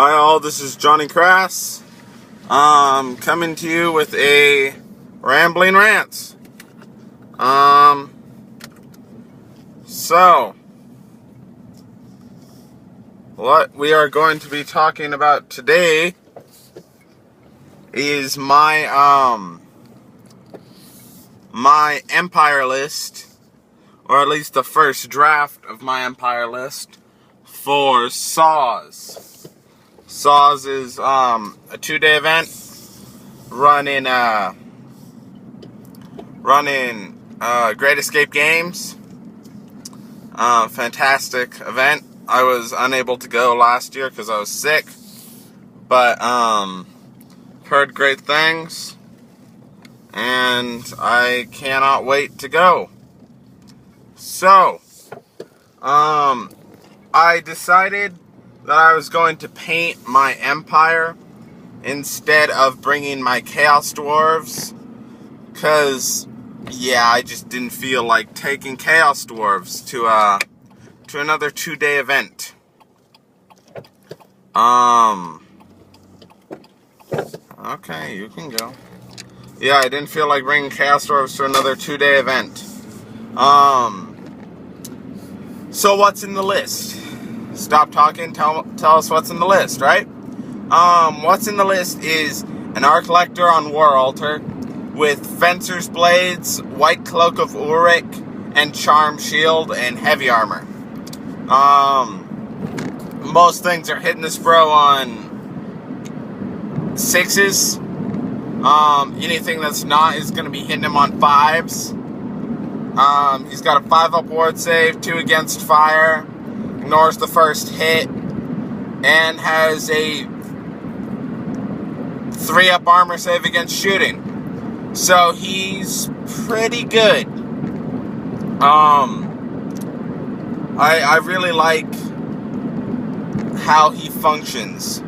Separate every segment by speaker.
Speaker 1: Hi all, this is Johnny Crass, coming to you with a rambling rants. So, what we are going to be talking about today is my Empire list, or at least the first draft of my Empire list for Saws. Saws is a 2-day event running Great Escape Games. Fantastic event. I was unable to go last year because I was sick, but heard great things, and I cannot wait to go. So, I decided that I was going to paint my Empire instead of bringing my Chaos Dwarves, because, yeah, I just didn't feel like taking Chaos Dwarves to another 2-day event. Okay, you can go. Yeah, I didn't feel like bringing Chaos Dwarves to another 2-day event. So what's in the list? Stop talking, tell us what's in the list, right? What's in the list is an Arc Lector on War Altar with Fencer's Blades, White Cloak of Ulrich, and Charm Shield and Heavy Armor. Most things are hitting this bro on 6s. Anything that's not is going to be hitting him on 5s. He's got a 5-up ward save, 2 against fire, ignores the first hit, and has a 3-up armor save against shooting. So he's pretty good. I really like how he functions.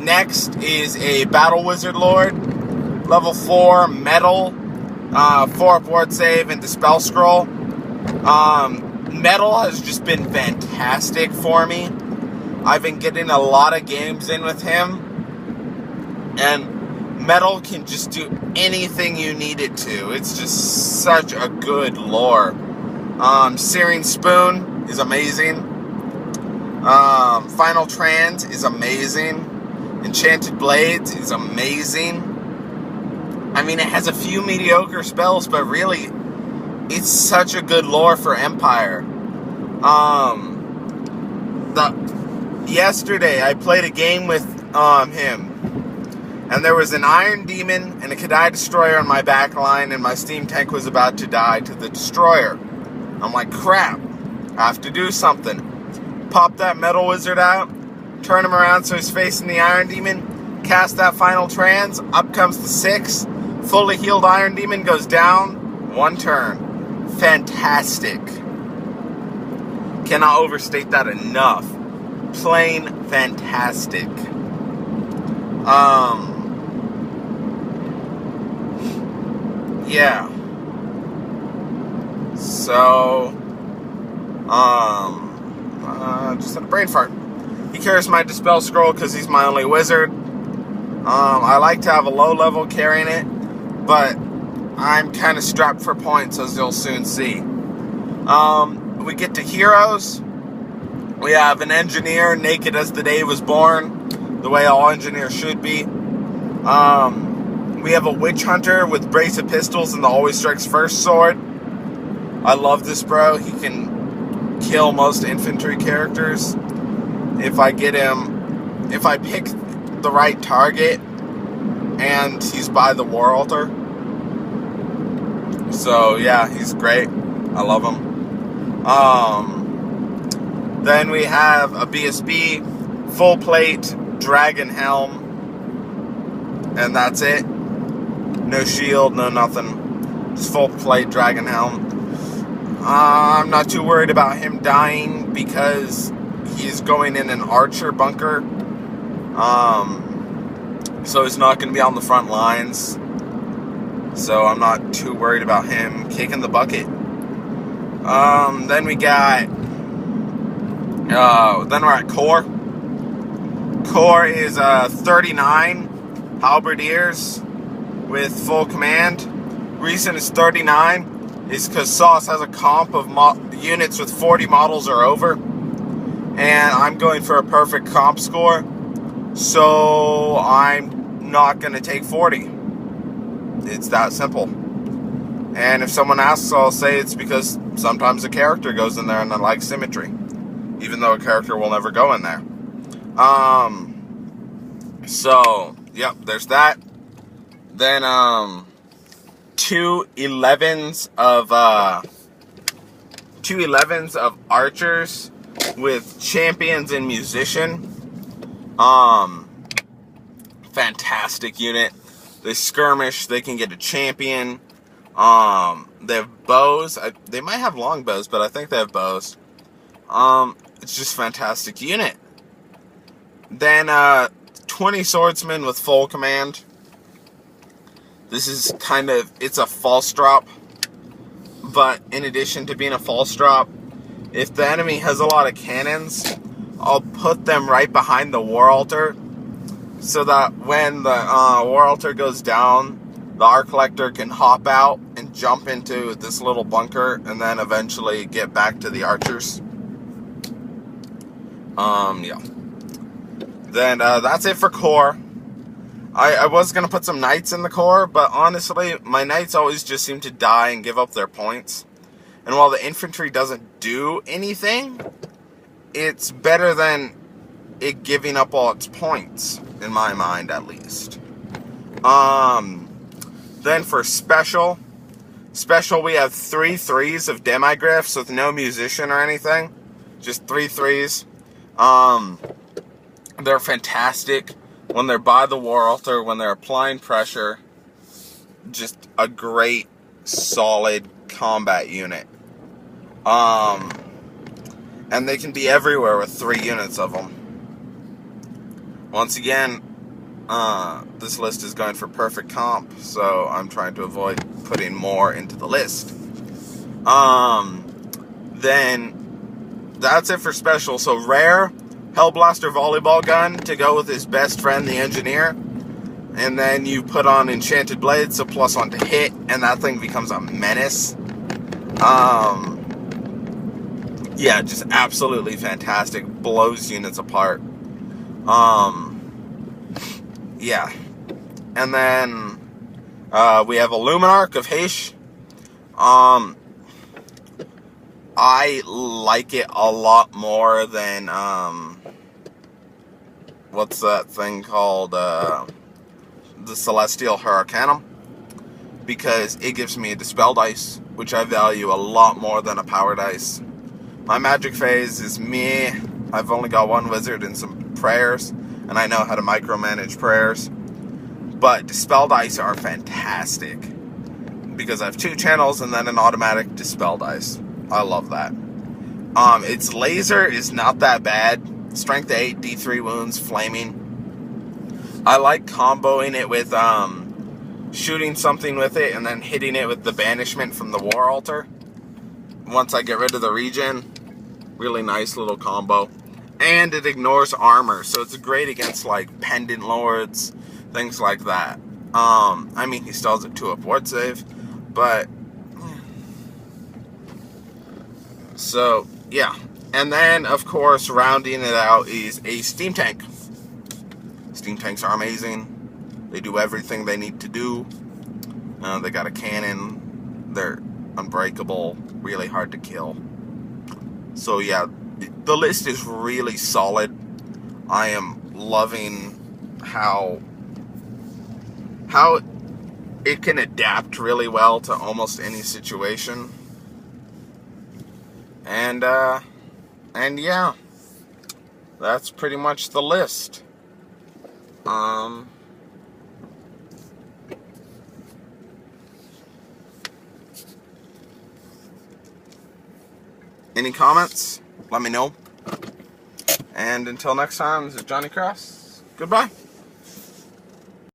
Speaker 1: Next is a Battle Wizard Lord, level 4, metal, 4-up ward save and Dispel Scroll. Metal has just been fantastic for me. I've been getting a lot of games in with him, and Metal can just do anything you need it to. It's just such a good lore. Searing Spoon is amazing. Final Trans is amazing. Enchanted Blades is amazing. I mean, it has a few mediocre spells, but really, it's such a good lore for Empire. Yesterday I played a game with him, and there was an Iron Demon and a Kadai Destroyer on my back line, and my steam tank was about to die to the Destroyer. I'm like, crap, I have to do something. Pop that Metal Wizard out, turn him around so he's facing the Iron Demon, cast that Final Trans, up comes the 6, fully healed Iron Demon goes down, 1 turn. Fantastic. Cannot overstate that enough. Plain fantastic. Yeah. So, just had a brain fart. He carries my Dispel Scroll because he's my only wizard. I like to have a low level carrying it, but I'm kind of strapped for points, as you'll soon see. We get to heroes. We have an engineer, naked as the day was born, the way all engineers should be. We have a witch hunter with brace of pistols and the always strikes first sword. I love this bro. He can kill most infantry characters if I pick the right target and he's by the war altar. So yeah, he's great. I love him. Then we have a BSB, full plate, dragon helm, and that's it. No shield, no nothing. Just full plate, dragon helm. I'm not too worried about him dying because he's going in an archer bunker. So he's not going to be on the front lines. So I'm not too worried about him kicking the bucket. Then we got, then we're at core. Core is 39 halberdiers with full command. Reason it's 39 is because Sauce has a comp of units with 40 models or over, and I'm going for a perfect comp score, so I'm not going to take 40. It's that simple. And if someone asks, I'll say it's because sometimes a character goes in there and I like symmetry, even though a character will never go in there. So, yep, there's that. Then, 2 11s of archers with champions and musician. Fantastic unit. They skirmish, they can get a champion. They have bows. They might have long bows, but I think they have bows. It's just a fantastic unit. Then, 20 swordsmen with full command. This is it's a false drop, but in addition to being a false drop, if the enemy has a lot of cannons, I'll put them right behind the war altar, so that when the war altar goes down, the Arc Collector can hop out and jump into this little bunker, and then eventually get back to the archers. Yeah. Then, that's it for core. I was going to put some knights in the core, but honestly, my knights always just seem to die and give up their points. And while the infantry doesn't do anything, it's better than it giving up all its points, in my mind at least. Then for special we have 3 3s of demigryphs with no musician or anything. Just 3 3s. They're fantastic when they're by the war altar, when they're applying pressure. Just a great, solid combat unit. And they can be everywhere with 3 units of them. Once again, this list is going for perfect comp, so I'm trying to avoid putting more into the list. Then, that's it for special. So rare, Hellblaster volleyball gun to go with his best friend, the engineer. And then you put on Enchanted Blade, so plus 1 to hit, and that thing becomes a menace. Yeah, just absolutely fantastic. Blows units apart. Yeah. And then, we have Illuminarch of Heish. I like it a lot more than, what's that thing called, the Celestial Hurricanum, because it gives me a Dispel Dice, which I value a lot more than a Power Dice. My magic phase is meh. I've only got 1 wizard and some prayers, and I know how to micromanage prayers. But Dispel Dice are fantastic, because I have 2 channels and then an automatic Dispel Dice. I love that. Its laser is not that bad. Strength 8, D3 wounds, flaming. I like comboing it with shooting something with it and then hitting it with the banishment from the war altar. Once I get rid of the regen, really nice little combo. And it ignores armor, so it's great against like Pendant Lords, things like that. I mean, he still has a 2-up ward save, but so yeah. And then, of course, rounding it out is a Steam Tank. Steam Tanks are amazing. They do everything they need to do. They got a cannon. They're unbreakable, really hard to kill. So yeah, the list is really solid. I am loving how it can adapt really well to almost any situation. And yeah, that's pretty much the list. Any comments? Let me know. And until next time, this is Johnny Cross. Goodbye.